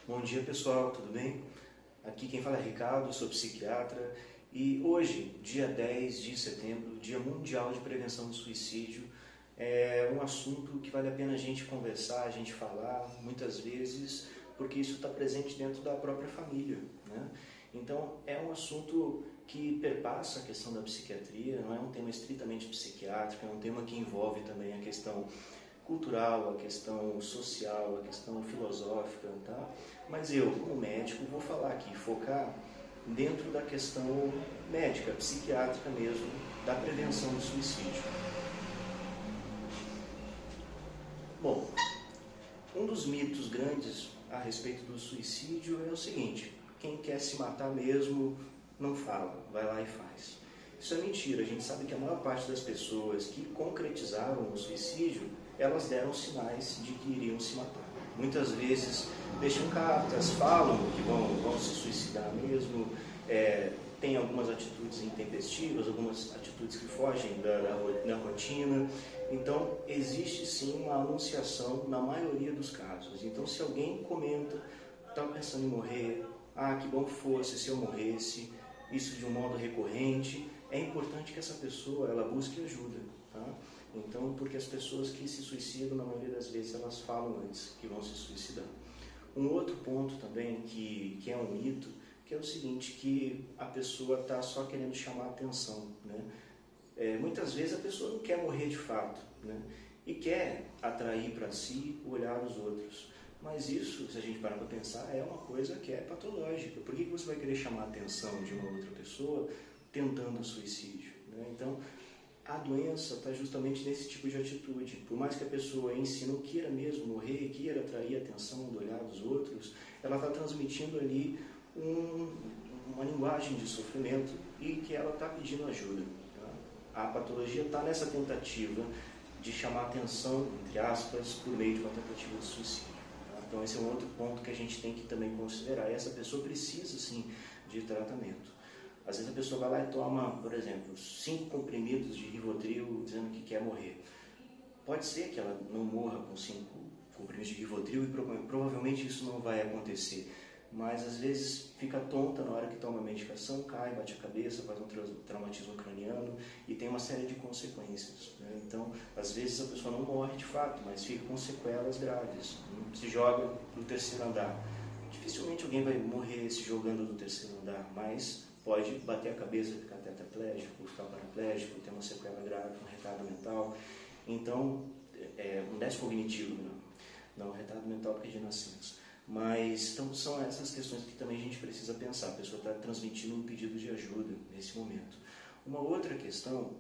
Bom dia pessoal, tudo bem? Aqui quem fala é Ricardo, sou psiquiatra e hoje, dia 10 de setembro, Dia Mundial de Prevenção do Suicídio, é um assunto que vale a pena a gente conversar, a gente falar, muitas vezes, porque isso está presente dentro da própria família, né? Então, é um assunto que perpassa a questão da psiquiatria, não é um tema estritamente psiquiátrico, é um tema que envolve também a questão cultural, a questão social, a questão filosófica, tá? Mas eu, como médico, vou falar aqui, focar dentro da questão médica, psiquiátrica mesmo, da prevenção do suicídio. Bom, um dos mitos grandes a respeito do suicídio é o seguinte: quem quer se matar mesmo não fala, vai lá e faz. Isso é mentira, a gente sabe que a maior parte das pessoas que concretizaram o suicídio, elas deram sinais de que iriam se matar. Muitas vezes deixam cartas, falam que vão se suicidar mesmo, tem algumas atitudes intempestivas, algumas atitudes que fogem da rotina. Então, existe sim uma anunciação na maioria dos casos. Então, se alguém comenta, está pensando em morrer, que bom fosse se eu morresse, isso de um modo recorrente, é importante que essa pessoa ela busque ajuda, tá? Então, porque as pessoas que se suicidam, na maioria das vezes, elas falam antes que vão se suicidar. Um outro ponto também que é um mito, que é o seguinte, que a pessoa está só querendo chamar a atenção, né? Muitas vezes a pessoa não quer morrer de fato, né? E quer atrair para si o olhar dos outros. Mas isso, se a gente parar para pensar, é uma coisa que é patológica. Por que você vai querer chamar a atenção de uma outra pessoa tentando o suicídio, né? Então, a doença está justamente nesse tipo de atitude. Por mais que a pessoa em si não queira mesmo morrer, queira atrair a atenção do olhar dos outros, ela está transmitindo ali uma linguagem de sofrimento e que ela está pedindo ajuda, tá? A patologia está nessa tentativa de chamar atenção, entre aspas, por meio de uma tentativa de suicídio. Tá? Então esse é um outro ponto que a gente tem que também considerar. E essa pessoa precisa sim de tratamento. Às vezes a pessoa vai lá e toma, por exemplo, 5 comprimidos de Rivotril dizendo que quer morrer. Pode ser que ela não morra com 5 comprimidos de Rivotril e provavelmente isso não vai acontecer. Mas às vezes fica tonta na hora que toma a medicação, cai, bate a cabeça, faz um traumatismo craniano e tem uma série de consequências, né? Então, às vezes a pessoa não morre de fato, mas fica com sequelas graves, se joga do terceiro andar. Dificilmente alguém vai morrer se jogando do terceiro andar, mas pode bater a cabeça, ficar tetraplégico, ficar paraplégico, ter uma sequela grave, um retardo mental. Então, um déficit cognitivo, não retardo mental porque é de nascença. Mas então, são essas questões que também a gente precisa pensar. A pessoa está transmitindo um pedido de ajuda nesse momento. Uma outra questão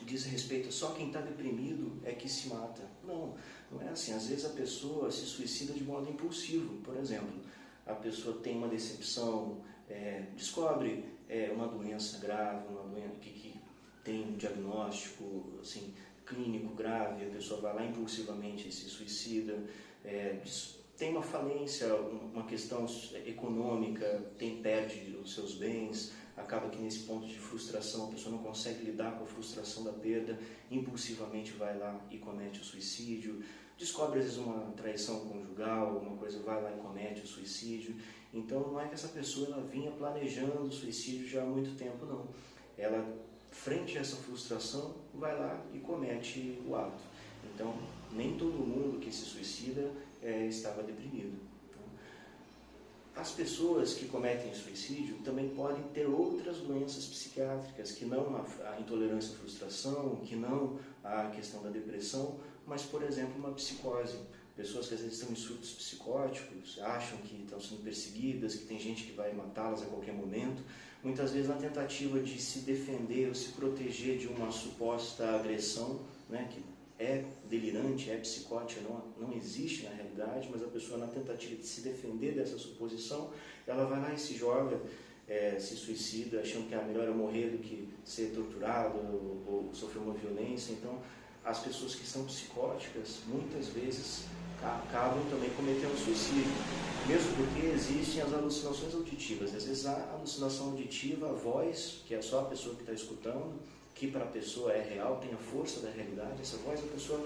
diz respeito a só quem está deprimido é que se mata. Não é assim. Às vezes a pessoa se suicida de modo impulsivo. Por exemplo, a pessoa tem uma decepção, descobre uma doença grave, uma doença que tem um diagnóstico assim, clínico grave, a pessoa vai lá impulsivamente e se suicida, tem uma falência, uma questão econômica, perde os seus bens, acaba que nesse ponto de frustração a pessoa não consegue lidar com a frustração da perda, impulsivamente vai lá e comete o suicídio, descobre às vezes uma traição conjugal, alguma coisa, vai lá e comete o suicídio. Então não é que essa pessoa ela vinha planejando o suicídio já há muito tempo, não. Ela, frente a essa frustração, vai lá e comete o ato. Então, nem todo mundo que se suicida estava deprimido. As pessoas que cometem suicídio também podem ter outras doenças psiquiátricas, que não a intolerância à frustração, que não a questão da depressão, mas, por exemplo, uma psicose. Pessoas que às vezes estão em surtos psicóticos, acham que estão sendo perseguidas, que tem gente que vai matá-las a qualquer momento, muitas vezes na tentativa de se defender ou se proteger de uma suposta agressão, né, que é delirante, é psicótica, não existe na realidade, mas a pessoa na tentativa de se defender dessa suposição, ela vai lá e se joga, se suicida, achando que melhor é morrer do que ser torturado ou sofrer uma violência. Então, as pessoas que são psicóticas, muitas vezes, acabam também cometendo suicídio, mesmo porque existem as alucinações auditivas. Às vezes a alucinação auditiva, a voz, que é só a pessoa que está escutando, que para a pessoa é real, tem a força da realidade, essa voz a pessoa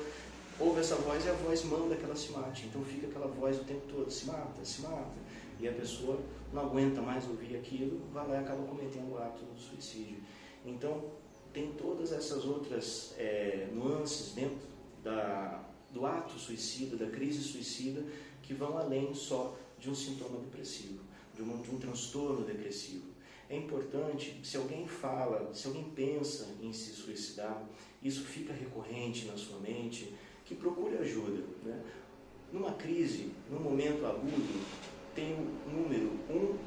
ouve essa voz e a voz manda que ela se mate. Então fica aquela voz o tempo todo, se mata, se mata. E a pessoa não aguenta mais ouvir aquilo, vai lá e acaba cometendo o ato do suicídio. Então tem todas essas outras nuances dentro do ato suicida, da crise suicida, que vão além só de um sintoma depressivo, de um transtorno depressivo. É importante, se alguém fala, se alguém pensa em se suicidar, isso fica recorrente na sua mente, que procure ajuda, né? Numa crise, num momento agudo, tem o número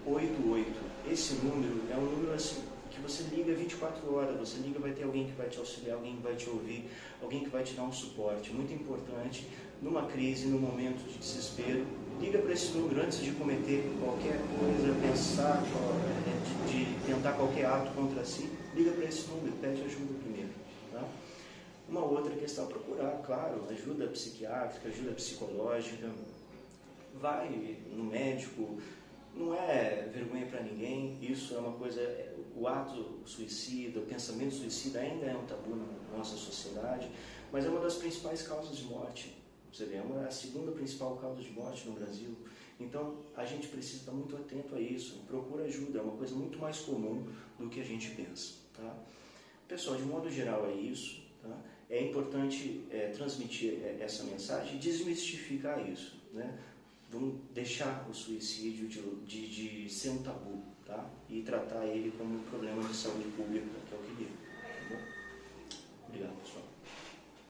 188. Esse número é um número assim, que você liga 24 horas, você liga, vai ter alguém que vai te auxiliar, alguém que vai te ouvir, alguém que vai te dar um suporte. Muito importante, numa crise, num momento de desespero, liga para esse número antes de cometer qualquer coisa, pensar, de tentar qualquer ato contra si, liga para esse número, pede ajuda primeiro. Tá? Uma outra questão, procurar, claro, ajuda psiquiátrica, ajuda psicológica, vai no médico, não é vergonha para ninguém, isso é uma coisa, o ato suicida, o pensamento suicida ainda é um tabu na nossa sociedade, mas é uma das principais causas de morte. Você vê, é a segunda principal causa de morte no Brasil. Então, a gente precisa estar muito atento a isso. Procura ajuda, é uma coisa muito mais comum do que a gente pensa. Tá? Pessoal, de modo geral é isso. Tá? É importante transmitir essa mensagem e desmistificar isso. Né? Vamos deixar o suicídio de ser um tabu, tá? E tratar ele como um problema de saúde pública, que é o que digo. Tá bom? Obrigado, pessoal.